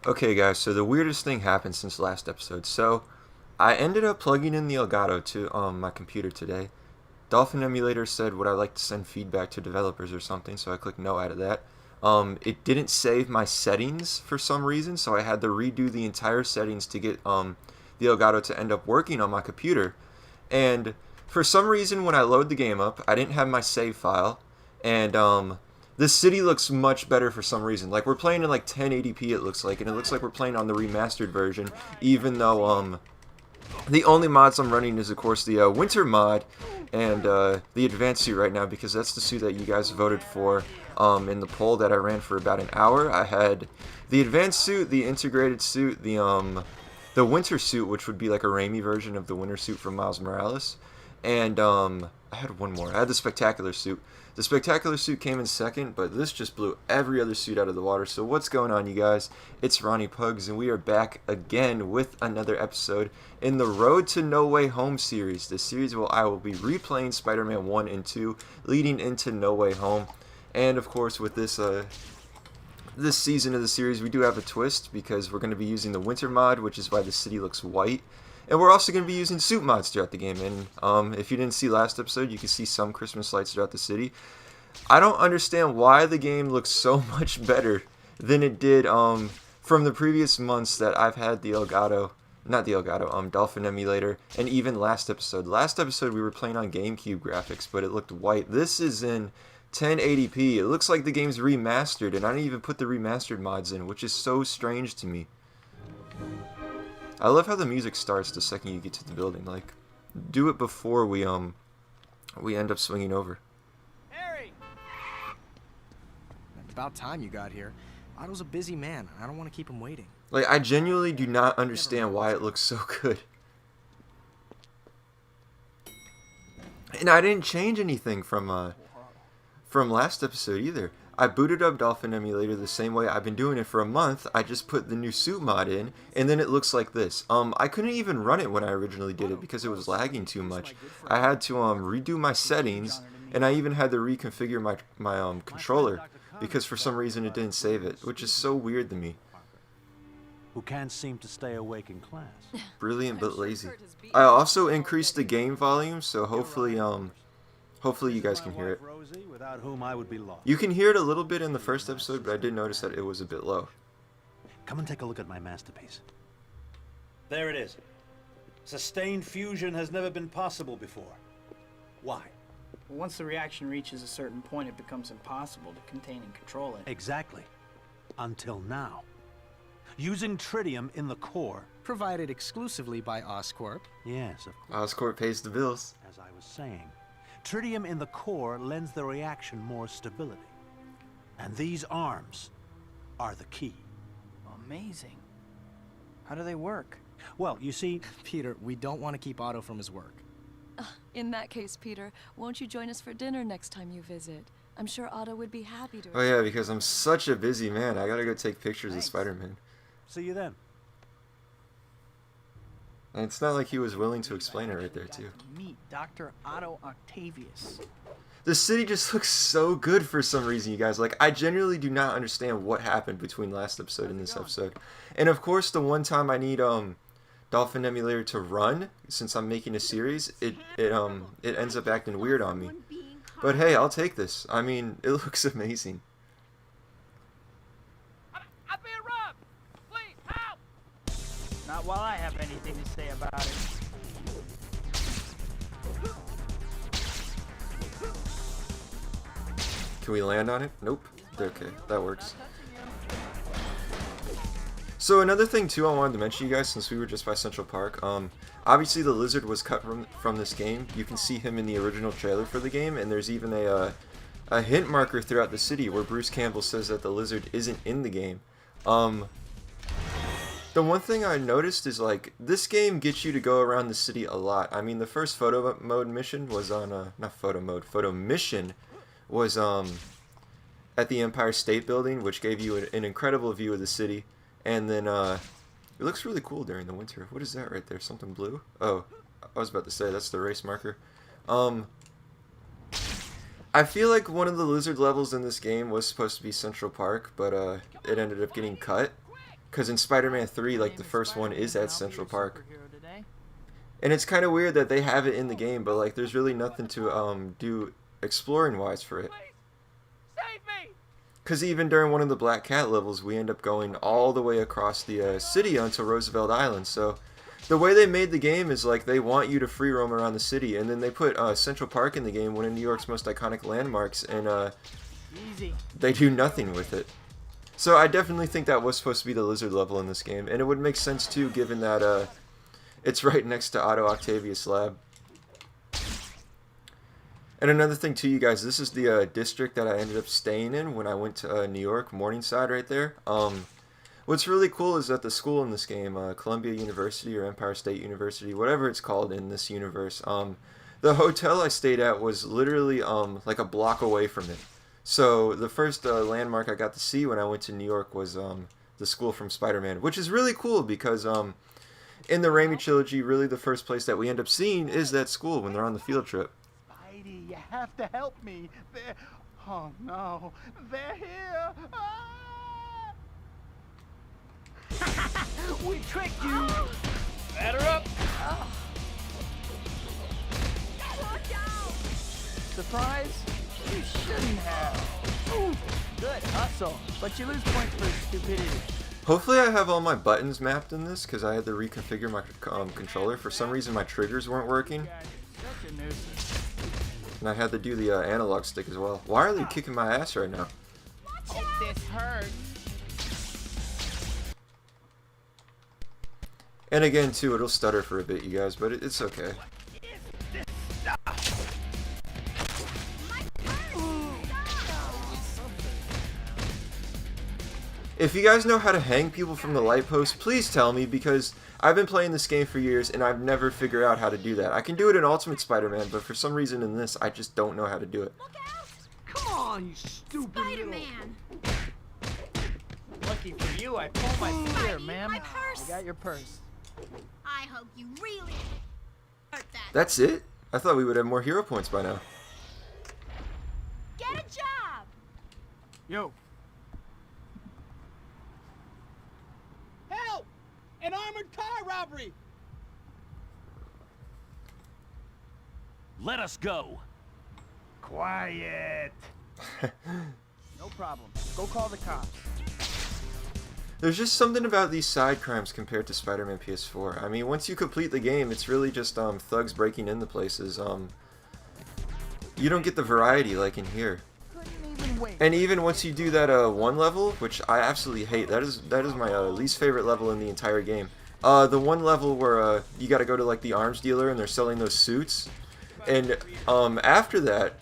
Okay, guys, so the weirdest thing happened since last episode. So, I ended up plugging in the Elgato to my computer today. Dolphin Emulator said, would I like to send feedback to developers or something, so I clicked no out of that. It didn't save my settings for some reason, so I had to redo the entire settings to get the Elgato to end up working on my computer. And for some reason, when I load the game up, I didn't have my save file, and this city looks much better for some reason. Like, we're playing in like 1080p, it looks like, and it looks like we're playing on the remastered version, even though the only mods I'm running is, of course, the winter mod and the advanced suit right now, because that's the suit that you guys voted for in the poll that I ran for about an hour. I had the advanced suit, the integrated suit, the winter suit, which would be like a Raimi version of the winter suit from Miles Morales, and I had one more. I had the spectacular suit. The spectacular suit came in second, but this just blew every other suit out of the water. So what's going on, you guys? It's RonnyPugs, and we are back again with another episode in the Road to No Way Home series. This series where I will be replaying Spider-Man 1 and 2, leading into No Way Home. And of course, with this season of the series, we do have a twist, because we're going to be using the winter mod, which is why the city looks white. And we're also going to be using suit mods throughout the game. And if you didn't see last episode, you can see some Christmas lights throughout the city. I don't understand why the game looks so much better than it did from the previous months that I've had the Elgato, not the Elgato, Dolphin Emulator, and even last episode. Last episode we were playing on GameCube graphics, but it looked white. This is in 1080p. It looks like the game's remastered, and I didn't even put the remastered mods in, which is so strange to me. I love how the music starts the second you get to the building. Like, do it before we end up swinging over. Harry! About time you got here. Otto's a busy man. I don't want to keep him waiting. Like, I genuinely do not understand why it looks so good. And I didn't change anything from last episode either. I booted up Dolphin Emulator the same way I've been doing it for a month. I just put the new suit mod in, and then it looks like this. I couldn't even run it when I originally did it because it was lagging too much. I had to redo my settings, and I even had to reconfigure my controller because for some reason it didn't save it, which is so weird to me. Who can't seem to stay awake in class. Brilliant but lazy. I also increased the game volume, so hopefully you guys can hear it. Without whom I would be lost. You can hear it a little bit in the first episode, but I did notice that it was a bit low. Come and take a look at my masterpiece. There it is. Sustained fusion has never been possible before. Why? Once the reaction reaches a certain point, it becomes impossible to contain and control it. Exactly. Until now. Using tritium in the core. Provided exclusively by Oscorp. Yes, of course. Oscorp pays the bills. As I was saying, tritium in the core lends the reaction more stability. And these arms are the key. Amazing. How do they work? Well, you see... Peter, we don't want to keep Otto from his work. In that case, Peter, won't you join us for dinner next time you visit? I'm sure Otto would be happy to. Oh yeah, because I'm such a busy man. I gotta go take pictures of Spider-Man. See you then. And it's not like he was willing to explain it right there, too. Meet Dr. Otto Octavius. The city just looks so good for some reason, you guys. Like, I genuinely do not understand what happened between last episode and this episode. And of course, the one time I need Dolphin Emulator to run, since I'm making a series, it ends up acting weird on me. But hey, I'll take this. I mean, it looks amazing. I'm being robbed! Please, help! Not while I have anything to say about it. Can we land on it? Nope. Okay, that works. So another thing too I wanted to mention, you guys, since we were just by Central Park, obviously the lizard was cut from this game. You can see him in the original trailer for the game, and there's even a hint marker throughout the city where Bruce Campbell says that the lizard isn't in the game. The one thing I noticed is, like, this game gets you to go around the city a lot. I mean, the first photo mode mission was on, not photo mode, photo mission was at the Empire State Building, which gave you an incredible view of the city. And then it looks really cool during the winter. What is that right there? Something blue? Oh, I was about to say that's the race marker. I feel like one of the lizard levels in this game was supposed to be Central Park, but it ended up getting cut. Because in Spider-Man 3, My like name the is first one Spider-Man, is and at I'll be Central your Park. superhero today. And it's kind of weird that they have it in the game, but like there's really nothing to do exploring wise for it. Please, save me! Because even during one of the Black Cat levels, we end up going all the way across the city onto Roosevelt Island. So the way they made the game is like they want you to free roam around the city, and then they put Central Park in the game, one of New York's most iconic landmarks, and Easy. they do nothing with it. So I definitely think that was supposed to be the lizard level in this game, and it would make sense too, given that it's right next to Octavius' lab. And another thing too, you guys, this is the district that I ended up staying in when I went to New York, Morningside right there. What's really cool is that the school in this game, Columbia University or Empire State University, whatever it's called in this universe, the hotel I stayed at was literally like a block away from it. So the first landmark I got to see when I went to New York was the school from Spider-Man, which is really cool because in the Raimi trilogy, really the first place that we end up seeing is that school when they're on the field trip. Spidey, you have to help me. They're... Oh no, they're here. Ah! We tricked you! Batter up! Surprise? You shouldn't have. Ooh, good hustle. But you lose points for stupidity. Hopefully I have all my buttons mapped in this because I had to reconfigure my controller. For some reason my triggers weren't working. Such a nuisance. And I had to do the analog stick as well. Why are they kicking my ass right now? Oh, this hurts. And again too, it'll stutter for a bit, you guys, but it's okay. If you guys know how to hang people from the light post, please tell me, because I've been playing this game for years and I've never figured out how to do that. I can do it in Ultimate Spider-Man, but for some reason in this, I just don't know how to do it. Come on, you stupid Spider-Man! Lucky for you, I pulled my here, ma'am. my purse! You got your purse. I hope you really hurt that. That's it? I thought we would have more hero points by now. Get a job! Yo. Help! An armored car robbery! Let us go. Quiet! No problem. Go call the cops. There's just something about these side crimes compared to Spider-Man PS4. I mean, once you complete the game, it's really just thugs breaking into places. You don't get the variety like in here. Couldn't even wait. And even once you do that one level, which I absolutely hate, that is my least favorite level in the entire game. The one level where you got to go to like the arms dealer and they're selling those suits, and after that,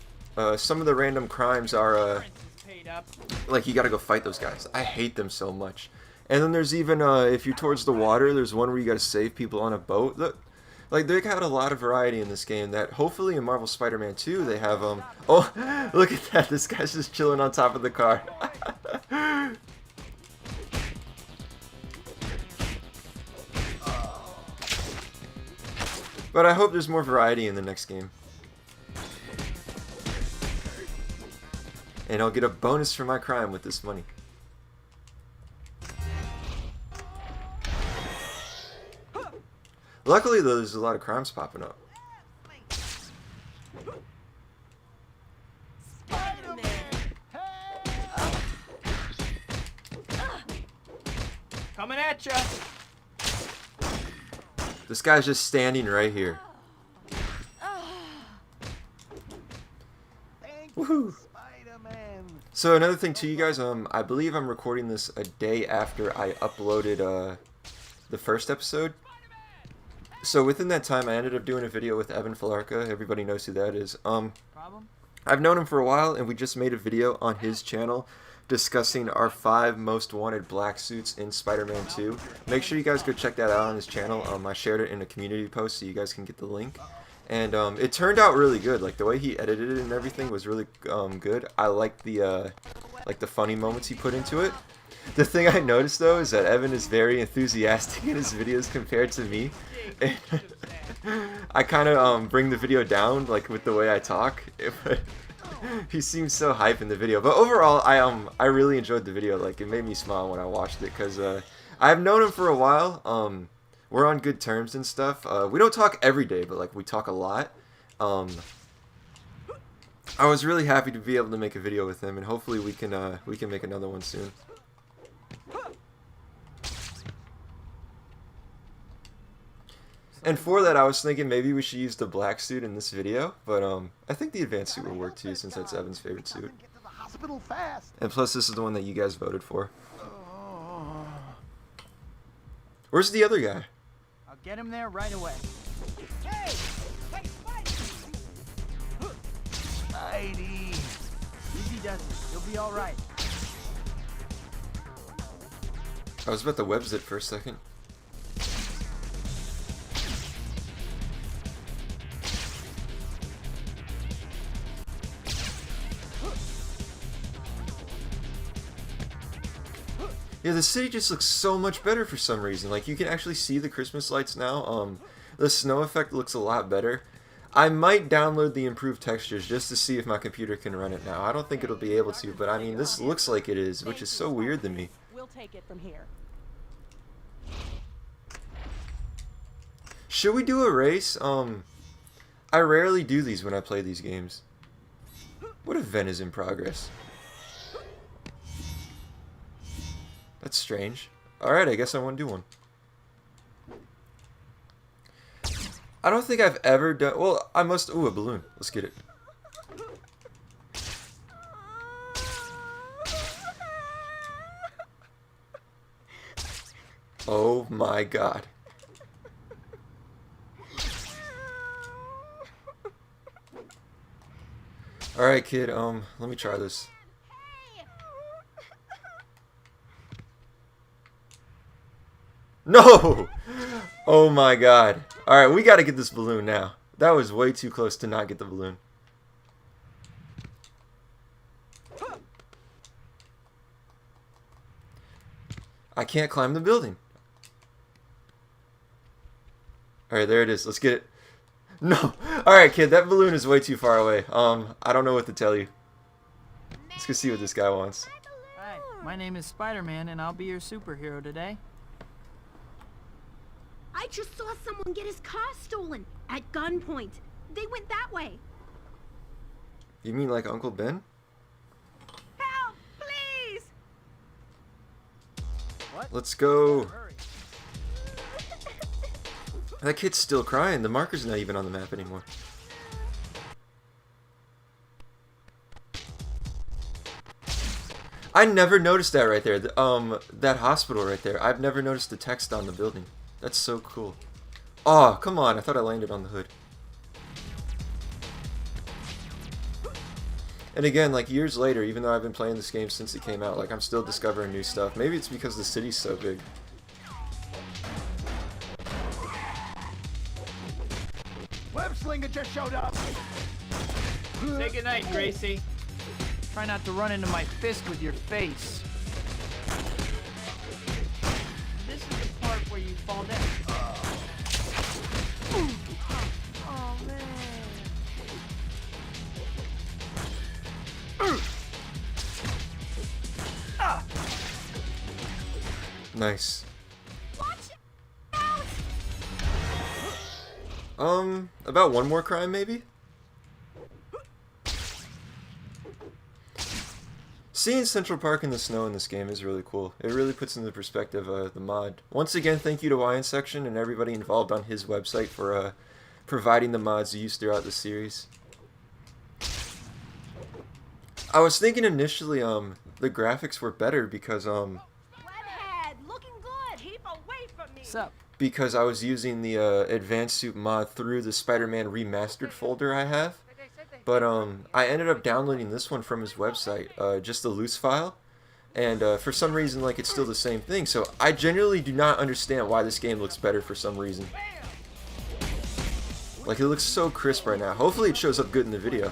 some of the random crimes are like you got to go fight those guys. I hate them so much. And then there's even if you're towards the water, there's one where you got to save people on a boat. Look, like they got a lot of variety in this game that hopefully in Marvel Spider-Man 2 they have oh, look at that, this guy's just chilling on top of the car. But I hope there's more variety in the next game. And I'll get a bonus for my crime with this money. Luckily though, there's a lot of crimes popping up. Coming at ya. This guy's just standing right here. Woohoo! So another thing too, you guys, I believe I'm recording this a day after I uploaded the first episode. So within that time, I ended up doing a video with Evan Falarka. Everybody knows who that is. I've known him for a while, and we just made a video on his channel discussing our 5 most wanted black suits in Spider-Man 2. Make sure you guys go check that out on his channel. I shared it in a community post so you guys can get the link. And it turned out really good. Like the way he edited it and everything was really good. I liked the funny moments he put into it. The thing I noticed though is that Evan is very enthusiastic in his videos compared to me. And I kind of bring the video down like with the way I talk. He seems so hype in the video. But overall, I really enjoyed the video. Like it made me smile when I watched it because I've known him for a while. We're on good terms and stuff. We don't talk every day, but like we talk a lot. I was really happy to be able to make a video with him, and hopefully we can make another one soon. And for that, I was thinking maybe we should use the black suit in this video, but I think the advanced suit would work too, since that's Evan's favorite suit. And plus, this is the one that you guys voted for. Where's the other guy? I'll get him there right away. Hey! Hey, Spidey! Easy does it. You'll be all right. I was about to web zip for a second. Yeah, the city just looks so much better for some reason. Like, you can actually see the Christmas lights now. The snow effect looks a lot better. I might download the improved textures just to see if my computer can run it now. I don't think it'll be able to, but I mean, this looks like it is, which is so weird to me. We'll take it from here. Should we do a race? I rarely do these when I play these games. What event is in progress? That's strange. Alright, I guess I want to do one. I don't think I've ever done... Well, I must... Ooh, a balloon. Let's get it. Oh my god. Alright, kid, let me try this. No! Oh my god. Alright, we gotta get this balloon now. That was way too close to not get the balloon. I can't climb the building. Alright, there it is. Let's get it. No! Alright, kid, that balloon is way too far away. I don't know what to tell you. Let's go see what this guy wants. Hi, my name is Spider-Man, and I'll be your superhero today. I just saw someone get his car stolen at gunpoint. They went that way. You mean like Uncle Ben? Help, please! What? Let's go. Hurry. That kid's still crying. The marker's not even on the map anymore. I never noticed that right there. That hospital right there. I've never noticed the text on the building. That's so cool. Oh, come on. I thought I landed on the hood. And again, like years later, even though I've been playing this game since it came out, like I'm still discovering new stuff. Maybe it's because the city's so big. Web Slinger just showed up. Say goodnight, Gracie. Try not to run into my fist with your face. This is the part where you fall down. Oh, man. Nice. Watch out! About one more crime, maybe? Seeing Central Park in the snow in this game is really cool. It really puts into perspective the mod. Once again, thank you to Wyan Section and everybody involved on his website for providing the mods used throughout the series. I was thinking initially the graphics were better because Webhead, looking good. Keep away from me. Sup? because I was using the Advanced Suit mod through the Spider-Man Remastered folder I have. But I ended up downloading this one from his website, just a loose file. And for some reason, like, it's still the same thing. So I genuinely do not understand why this game looks better for some reason. Like, it looks so crisp right now. Hopefully it shows up good in the video.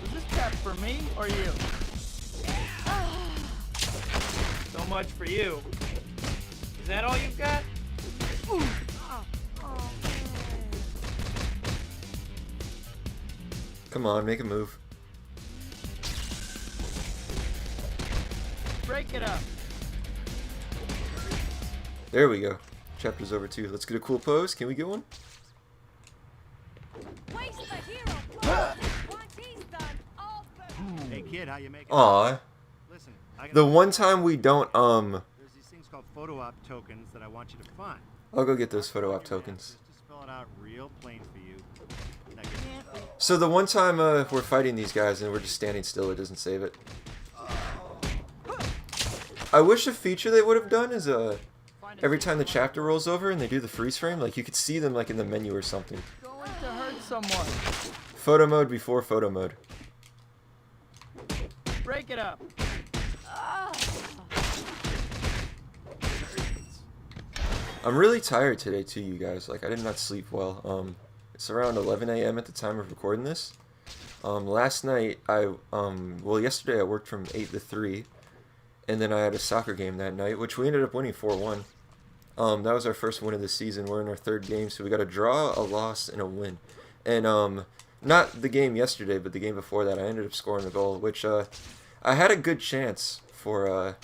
Is this cap for me or you? So much for you. Is that all you've got? Come on, make a move. Break it up. There we go. Chapter's over 2. Let's get a cool pose. Can we get one? Hey kid, how you making? Aw. Listen, I got The one time we don't, there's these things called photo op tokens that I want you to find. I'll go get those photo op tokens. Just to spell it out real plain for you. Now get So the one time we're fighting these guys and we're just standing still, it doesn't save it. I wish a feature they would have done is every time the chapter rolls over and they do the freeze frame, like you could see them like in the menu or something. Going to hurt someone. Photo mode before photo mode. Break it up. I'm really tired today too, you guys. Like I did not sleep well. It's around 11 a.m. at the time of recording this. Last night well yesterday I worked from 8 to 3, and then I had a soccer game that night, which we ended up winning 4-1. That was our first win of the season. We're in our 3rd game, so we got a draw, a loss, and a win. And not the game yesterday, but the game before that, I ended up scoring a goal, which I had a good chance for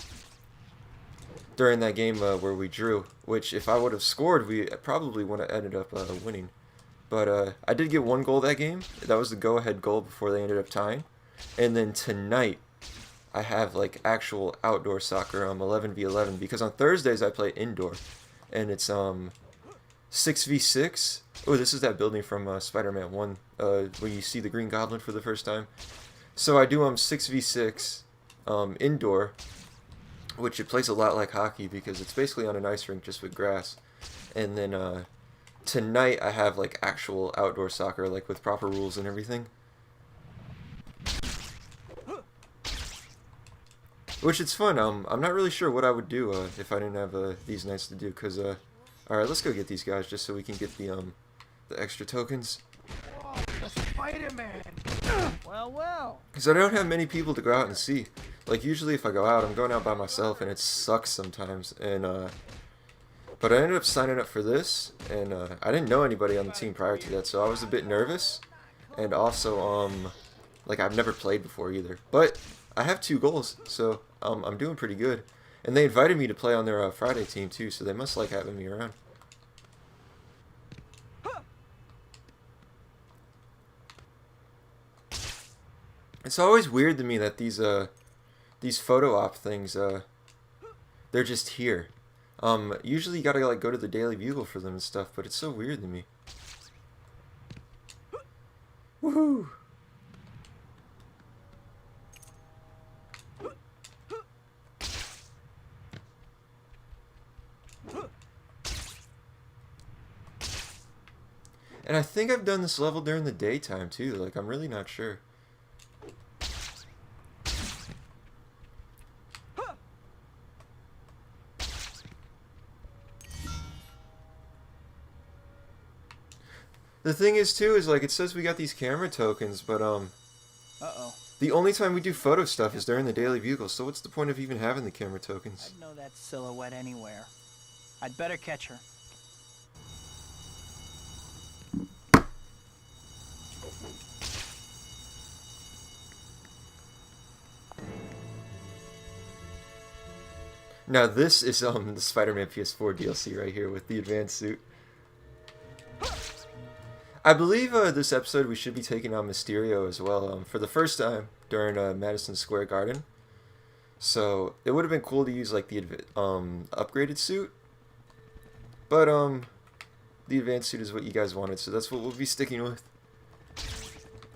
during that game where we drew, which if I would have scored, we probably would have ended up winning. But I did get 1 goal that game. That was the go-ahead goal before they ended up tying. And then tonight, I have like actual outdoor soccer 11v11, because on Thursdays I play indoor, and it's 6v6. Oh, this is that building from Spider-Man 1, where you see the Green Goblin for the first time. So I do 6v6 indoor, which it plays a lot like hockey because it's basically on an ice rink just with grass. And then tonight I have like actual outdoor soccer, like with proper rules and everything. Which it's fun. I'm not really sure what I would do if I didn't have these nights to do. Cause alright, let's go get these guys just so we can get the extra tokens. Oh, the Spider-Man. Well, well. Cause I don't have many people to go out and see. Like usually if I go out, I'm going out by myself, and it sucks sometimes. And but I ended up signing up for this, and I didn't know anybody on the team prior to that, so I was a bit nervous. And also like I've never played before either. But I have 2 goals, so I'm doing pretty good. And they invited me to play on their Friday team too, so they must like having me around. It's always weird to me that these photo op things they're just here. Usually you gotta like go to the Daily Bugle for them and stuff, but it's so weird to me. Woohoo! And I think I've done this level during the daytime too, like I'm really not sure. The thing is too, is like it says we got these camera tokens, but Uh-oh. the only time we do photo stuff is during the Daily Bugle, so what's the point of even having the camera tokens? I'd know that silhouette anywhere. I'd better catch her. Now this is the Spider-Man PS4 DLC right here with the advanced suit. I believe this episode we should be taking on Mysterio as well for the first time during Madison Square Garden. So it would have been cool to use like the upgraded suit, but the advanced suit is what you guys wanted, so that's what we'll be sticking with.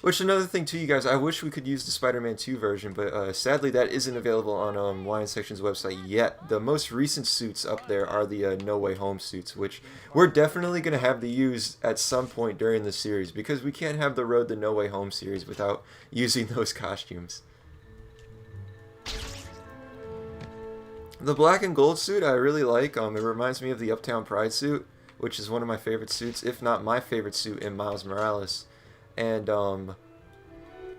Which, another thing too, you guys, I wish we could use the Spider-Man 2 version, but sadly that isn't available on Lion Section's website yet. The most recent suits up there are the No Way Home suits, which we're definitely going to have to use at some point during the series, because we can't have the Road to No Way Home series without using those costumes. The black and gold suit I really like. It reminds me of the Uptown Pride suit, which is one of my favorite suits, if not my favorite suit in Miles Morales. And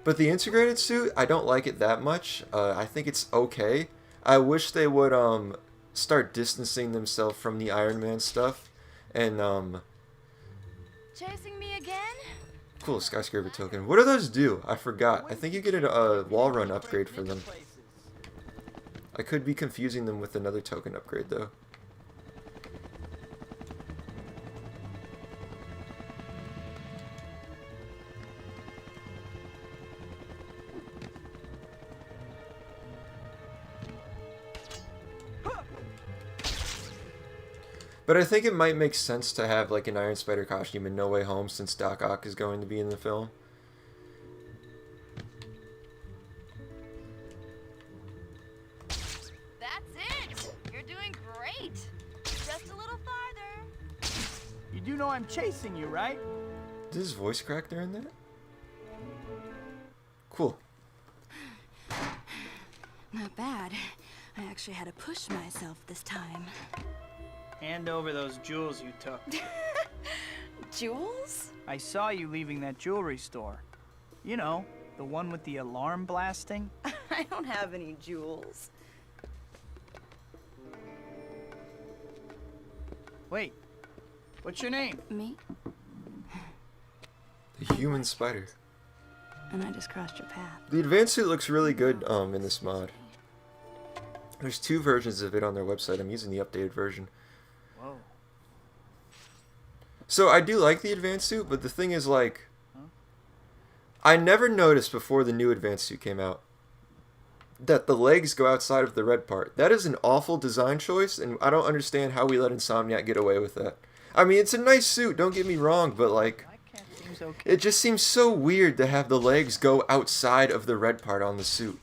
but the integrated suit, I don't like it that much. I think it's okay. I wish they would start distancing themselves from the Iron Man stuff. And Chasing me again? cool skyscraper token. What do those do? I forgot. I think you get a wall run upgrade for them. I could be confusing them with another token upgrade though. But I think it might make sense to have like an Iron Spider costume in No Way Home since Doc Ock is going to be in the film. That's it! You're doing great! Just a little farther. You do know I'm chasing you, right? Did his voice crack during that? Cool. Not bad. I actually had to push myself this time. Hand over those jewels you took. Jules? I saw you leaving that jewelry store. You know, the one with the alarm blasting. I don't have any jewels. Wait, what's your name? Me? The human spider. And I just crossed your path. The advanced suit looks really good in this mod. There's 2 versions of it on their website. I'm using the updated version. Whoa. So I do like the advanced suit, but the thing is like, I never noticed before the new advanced suit came out that the legs go outside of the red part. That is an awful design choice, and I don't understand how we let Insomniac get away with that. I mean, it's a nice suit, don't get me wrong, but like, Okay. it just seems so weird to have the legs go outside of the red part on the suit.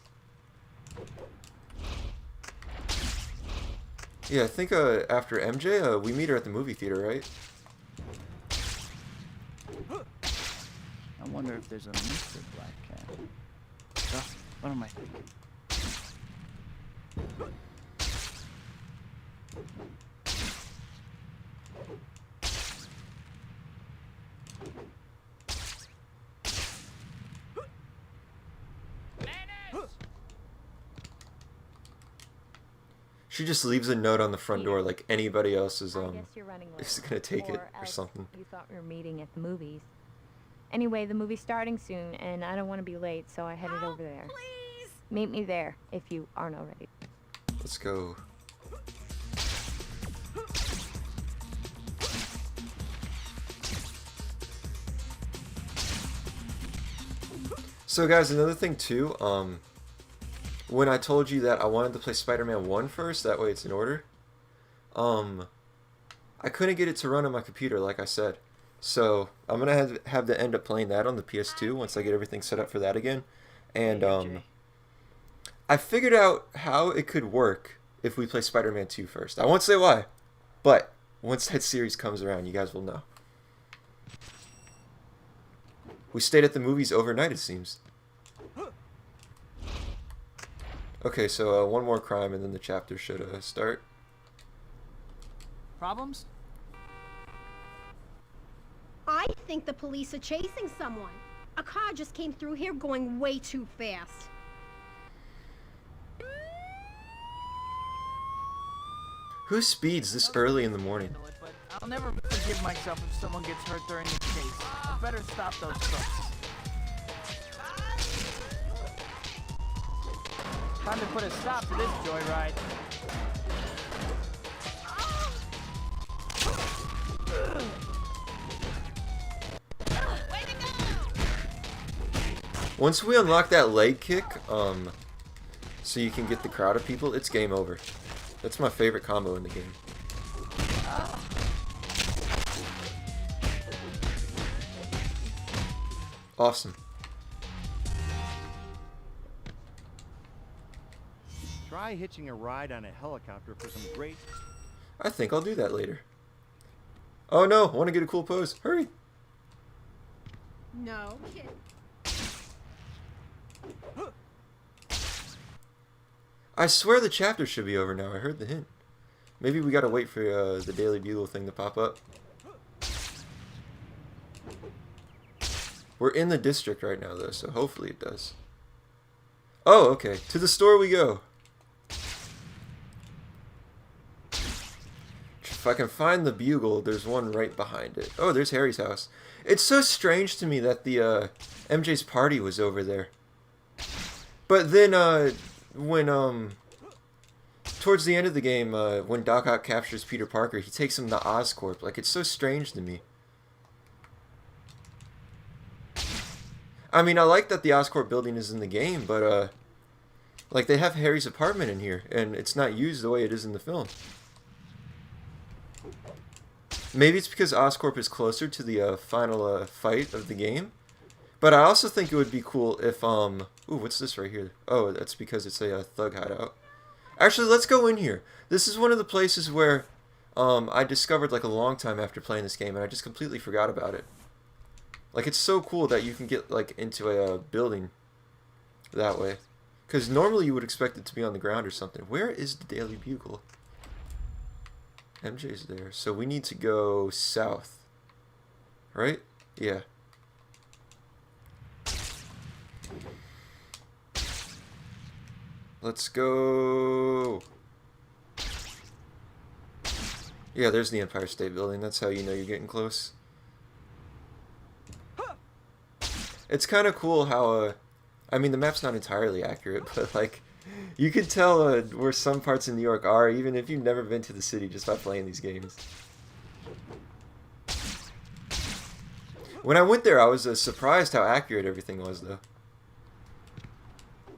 Yeah, I think after MJ, we meet her at the movie theater, right? I wonder if there's a Mr. Black Cat. Oh, what am I thinking? She just leaves a note on the front door like anybody else is I guess you're running late. is gonna take it or else something. You thought we were meeting at the movies. Anyway, the movie's starting soon, and I don't want to be late, so I headed over there. Please! Meet me there if you aren't already. Let's go. So guys, another thing too, when I told you that I wanted to play Spider-Man 1 first, that way it's in order, I couldn't get it to run on my computer like I said. So I'm going to have to end up playing that on the PS2 once I get everything set up for that again. And I figured out how it could work if we play Spider-Man 2 first. I won't say why, but once that series comes around, you guys will know. We stayed at the movies overnight, it seems. Okay, so one more crime and then the chapter should start. Problems? I think the police are chasing someone. A car just came through here going way too fast. Who speeds this early in the morning? But I'll never forgive myself if someone gets hurt during this chase. I better stop those trucks. Time to put a stop to this joyride. Once we unlock that leg kick, so you can get the crowd of people, it's game over. That's my favorite combo in the game. Awesome. Try hitching a ride on a helicopter for some great... I think I'll do that later. Oh no, I want to get a cool pose. Hurry! No kidding. I swear the chapter should be over now. I heard the hint. Maybe we gotta wait for the Daily Bugle thing to pop up. We're in the district right now though, so hopefully it does. Oh, okay. To the store we go. If I can find the Bugle, there's one right behind it. Oh, there's Harry's house. It's so strange to me that the MJ's party was over there. But then when towards the end of the game, when Doc Ock captures Peter Parker, he takes him to Oscorp. Like, it's so strange to me. I mean, I like that the Oscorp building is in the game, but like, they have Harry's apartment in here, and it's not used the way it is in the film. Maybe it's because Oscorp is closer to the final fight of the game. But I also think it would be cool if, ooh, what's this right here? Oh, that's because it's a thug hideout. Actually, let's go in here. This is one of the places where I discovered like a long time after playing this game, and I just completely forgot about it. Like, it's so cool that you can get like into a building that way. Because normally you would expect it to be on the ground or something. Where is the Daily Bugle? MJ's there. So we need to go south. Right? Yeah. Let's go. Yeah, there's the Empire State Building. That's how you know you're getting close. It's kind of cool how, I mean, the map's not entirely accurate, but, like, you can tell where some parts in New York are, even if you've never been to the city, just by playing these games. When I went there, I was surprised how accurate everything was, though.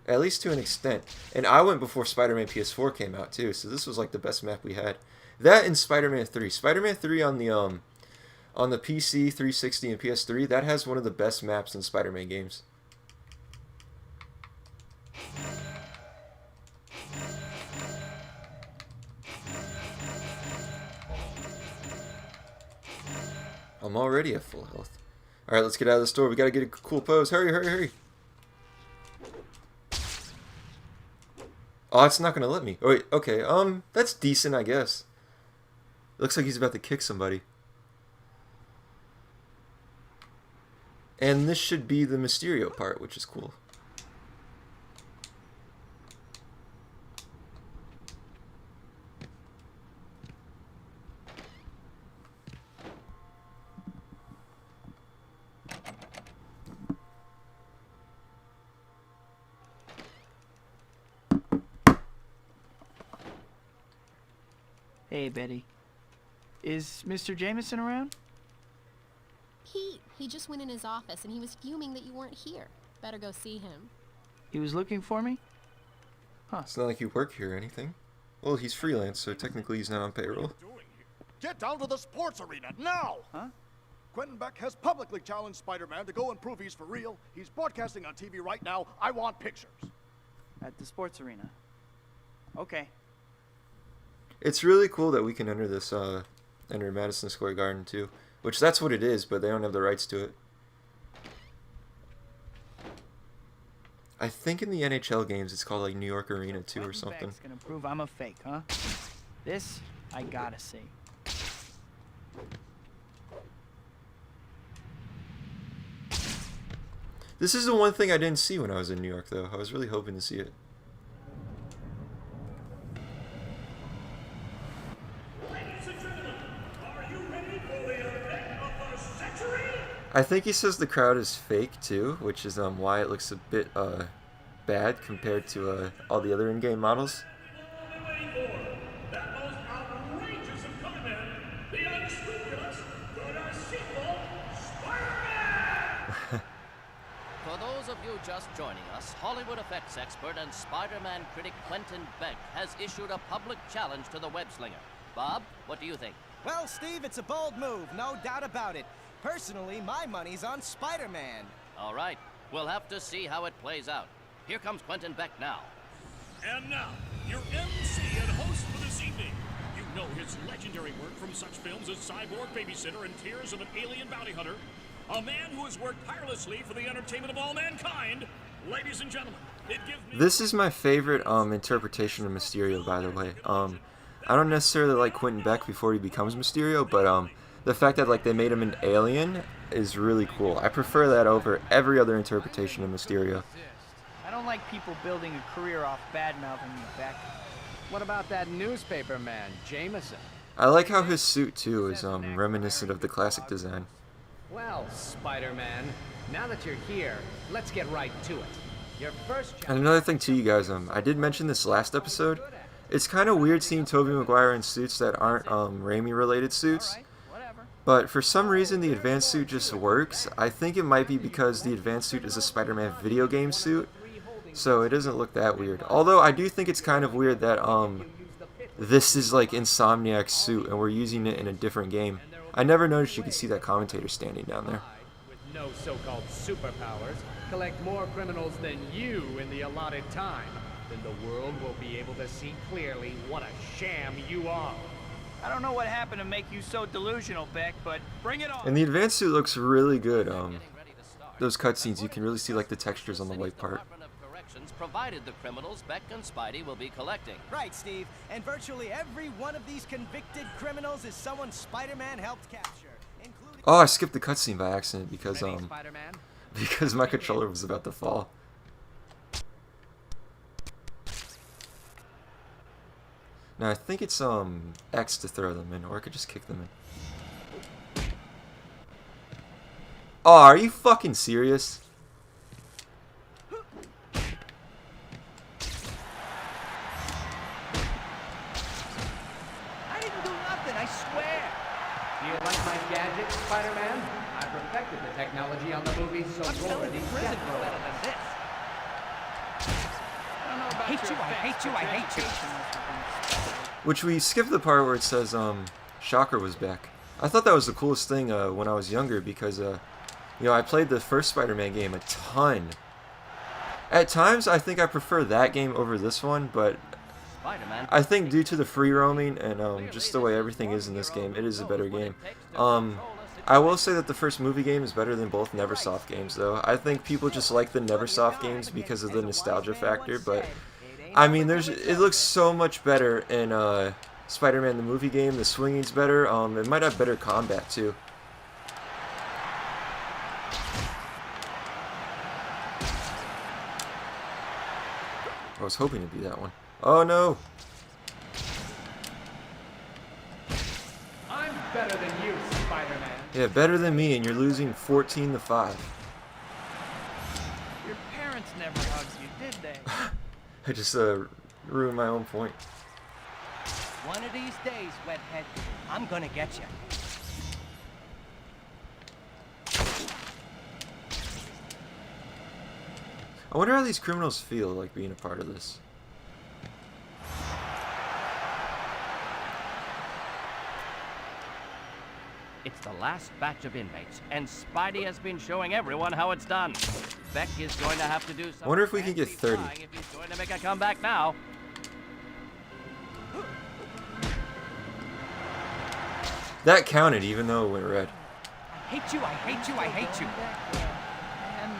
At least to an extent. And I went before Spider-Man PS4 came out, too, so this was, like, the best map we had. That and Spider-Man 3. Spider-Man 3 on the PC, 360, and PS3, that has one of the best maps in Spider-Man games. I'm already at full health. Alright, let's get out of the store. We gotta get a cool pose. Hurry, hurry, hurry. Oh, it's not gonna let me. Oh, wait, okay, that's decent, I guess. Looks like he's about to kick somebody. And this should be the Mysterio part, which is cool. Hey, Betty. Is Mr. Jameson around? Pete, he just went in his office and he was fuming that you weren't here. Better go see him. He was looking for me? Huh. It's not like you work here or anything. Well, he's freelance, so technically he's not on payroll. Get down to the sports arena, now! Huh? Quentin Beck has publicly challenged Spider-Man to go and prove he's for real. He's broadcasting on TV right now. I want pictures. At the sports arena. Okay. It's really cool that we can enter this, enter Madison Square Garden, too. Which, that's what it is, but they don't have the rights to it. I think in the NHL games it's called, like, New York Arena, too, or something. Beck's gonna prove I'm a fake, huh? This, I gotta see. This is the one thing I didn't see when I was in New York, though. I was really hoping to see it. I think he says the crowd is fake too, which is why it looks a bit bad compared to all the other in-game models. For those of you just joining us, Hollywood effects expert and Spider-Man critic Quentin Beck has issued a public challenge to the web-slinger. Bob, what do you think? Well, Steve, it's a bold move, no doubt about it. Personally, my money's on Spider-Man. All right, we'll have to see how it plays out. Here comes Quentin Beck now. And now, your MC and host for this evening. You know his legendary work from such films as Cyborg Babysitter and Tears of an Alien Bounty Hunter. A man who has worked tirelessly for the entertainment of all mankind. Ladies and gentlemen, it gives me... This is my favorite interpretation of Mysterio, by the way. I don't necessarily like Quentin Beck before he becomes Mysterio, but the fact that like they made him an alien is really cool. I prefer that over every other interpretation of Mysterio. I don't like people building a career off bad-mouthing me, Beck. What about that newspaper man, Jameson? I like how his suit too is reminiscent of the classic design. Well, Spider-Man, now that you're here, let's get right to it. Your first And another thing too, you guys, I did mention this last episode. It's kind of weird seeing Tobey Maguire in suits that aren't Raimi-related suits. But for some reason, the advanced suit just works. I think it might be because the advanced suit is a Spider-Man video game suit, so it doesn't look that weird. Although I do think it's kind of weird that this is like Insomniac's suit and we're using it in a different game. I never noticed you could see that commentator standing down there. With no so-called superpowers, collect more criminals than you in the allotted time, then the world will be able to see clearly what a sham you are. I don't know what happened to make you so delusional, Beck, but bring it on. And the advanced suit looks really good. Those cutscenes, you can really see like the textures on the white part. Provided the criminals Beck and Spidey will be collecting. Right, Steve. And virtually every one of these convicted criminals is someone Spider-Man helped capture, including... Oh, I skipped the cutscene by accident because because my controller was about to fall. Now I think it's X to throw them in, or I could just kick them in. Oh, are you fucking serious? Do you like my gadget, Spider-Man? I perfected the technology on the movie, so you're already better than this. I hate you. Which we skipped the part where it says Shocker was back. I thought that was the coolest thing when I was younger because you know, I played the first Spider-Man game a ton. At times I think I prefer that game over this one, but I think due to the free roaming and just the way everything is in this game, it is a better game. I will say that the first movie game is better than both Neversoft games, though. I think people just like the Neversoft games because of the nostalgia factor, but I mean, it looks so much better in Spider-Man the movie game. The swinging's better. It might have better combat too. I was hoping it'd be that one. Oh no! I'm better than you, Spider-Man. Yeah, better than me, and you're losing 14-5. Your parents never hugged you, did they? I just ruined my own point. One of these days, wethead, I'm gonna get you. I wonder how these criminals feel like being a part of this. It's the last batch of inmates, and Spidey has been showing everyone how it's done. Beck is going to have to do something. I wonder if we can get 30. If he's going to make a comeback now. That counted, even though it went red. I hate you. I hadn't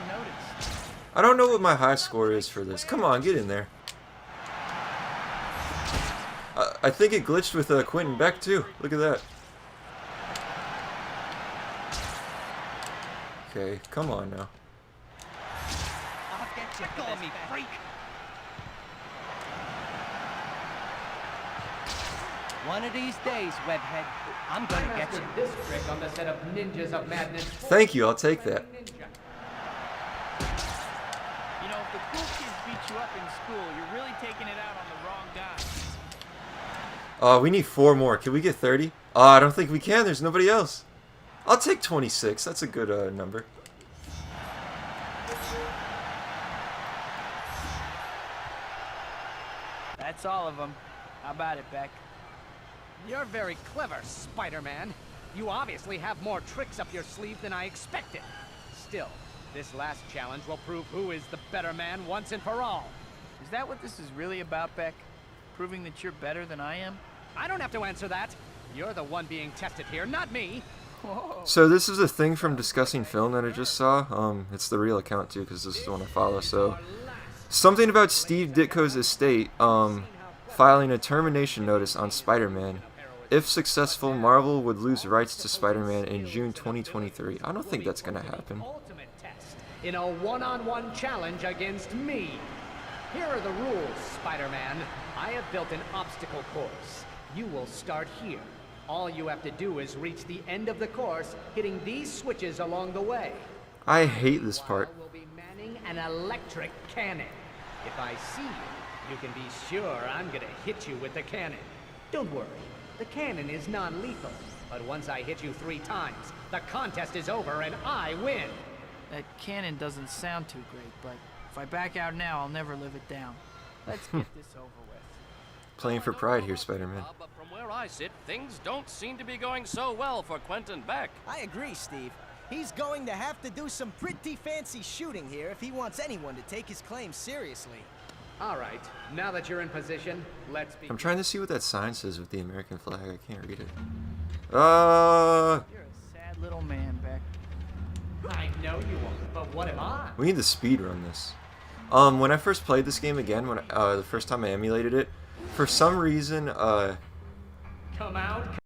noticed. I don't know what my high score is for this. Come on, get in there. I think it glitched with Quentin Beck too. Look at that. Okay, come on now. I'll get you. Call me freak. One of these days, webhead, I'm gonna get you. This trick on the set of Ninjas of Madness. Thank you, I'll take that. You know, if the cool kids beat you up in school, you're really taking it out on the wrong guy. Oh, we need 4 more. Can we get 30? Oh, I don't think we can. There's nobody else. I'll take 26. That's a good number. That's all of them. How about it, Beck? You're very clever, Spider-Man. You obviously have more tricks up your sleeve than I expected. Still, this last challenge will prove who is the better man once and for all. Is that what this is really about, Beck? Proving that you're better than I am? I don't have to answer that. You're the one being tested here, not me. Whoa. So this is a thing from Discussing Film that I just saw. It's the real account too, because this is the one I follow. So something about Steve Ditko's estate filing a termination notice on Spider-Man. If successful, Marvel would lose rights to Spider-Man in June 2023. I don't think that's gonna happen. Ultimate test in a one-on-one challenge against me. Here are the rules, Spider-Man. I have built an obstacle course. You will start here. All you have to do is reach the end of the course, hitting these switches along the way. I hate this part. I will be manning an electric cannon. If I see you, you can be sure I'm gonna hit you with the cannon. Don't worry, the cannon is non-lethal. But once I hit you 3 times, the contest is over and I win. That cannon doesn't sound too great, but if I back out now, I'll never live it down. Let's get this over with. playing for pride here, Spider-Man. But from where I sit, things don't seem to be going so well for Quentin Beck. I agree, Steve. He's going to have to do some pretty fancy shooting here if he wants anyone to take his claims seriously. All right, now that you're in position, let's be. I'm trying to see what that sign says with the American flag. I can't read it. You're a sad little man, Beck. I know you are, but what am I? We need to speed run this. When I first played this game again, when the first time I emulated it, for some reason, Come out.